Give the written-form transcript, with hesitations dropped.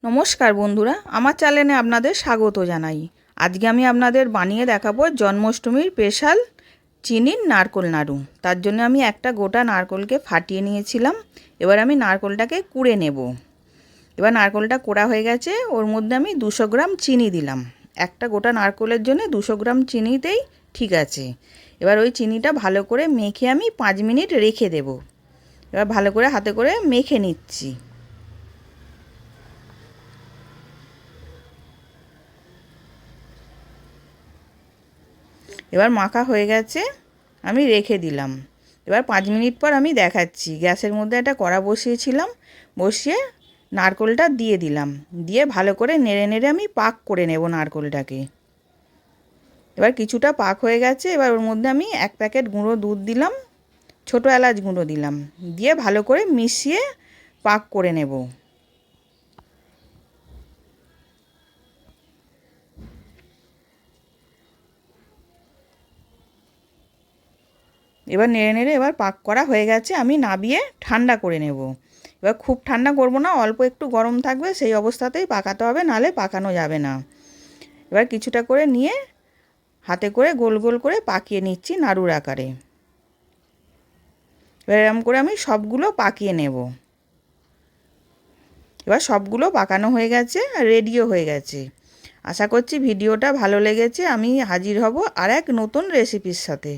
নমস্কার বন্ধুরা, আমার চ্যানেলে আপনাদের স্বাগত জানাই। আজকে আমি আপনাদের বানিয়ে দেখাবো জন্মাষ্টমীর স্পেশাল চিনির নারকোল নাড়ু। তার জন্য আমি একটা গোটা নারকোলকে ফাটিয়ে নিয়েছিলাম। এবার আমি নারকোলটাকে কুড়ে নেব। এবার নারকোলটা কোড়া হয়ে গেছে, ওর মধ্যে আমি 200 গ্রাম চিনি দিলাম। একটা গোটা নারকোলের জন্য 200 গ্রাম চিনিতেই ঠিক আছে। এবার ওই চিনিটা ভালো করে মেখে আমি 5 মিনিট রেখে দেব। এবার ভালো করে হাতে করে মেখে নিচ্ছি। এবার মাখা হয়ে গেছে, আমি রেখে দিলাম। এবার 5 মিনিট পর আমি দেখাচ্ছি। গ্যাসের মধ্যে একটা কড়া বসিয়েছিলাম, বসিয়ে নারকোলটা দিয়ে দিলাম। দিয়ে ভালো করে নেড়ে নেড়ে আমি পাক করে নেব নারকোলটাকে। এবার কিছুটা পাক হয়ে গেছে। এবার ওর মধ্যে আমি 1 প্যাকেট গুঁড়ো দুধ দিলাম, ছোটো এলাচ গুঁড়ো দিলাম, দিয়ে ভালো করে মিশিয়ে পাক করে নেব। এবার নেড়ে নেড়ে এবার পাক করা হয়ে গেছে, আমি নামিয়ে ঠান্ডা করে নেব। এবার খুব ঠান্ডা করব না, অল্প একটু গরম থাকবে, সেই অবস্থাতেই পাকাতে হবে, নাহলে পাকানো যাবে না। এবার কিছুটা করে নিয়ে হাতে করে গোল গোল করে পাকিয়ে নিচ্ছি নাড়ুর আকারে। এবার এরকম করে আমি সবগুলো পাকিয়ে নেব। এবার সবগুলো পাকানো হয়ে গেছে আর রেডিও হয়ে গেছে। আশা করছি ভিডিওটা ভালো লেগেছে। আমি হাজির হব আর এক নতুন রেসিপির সাথে।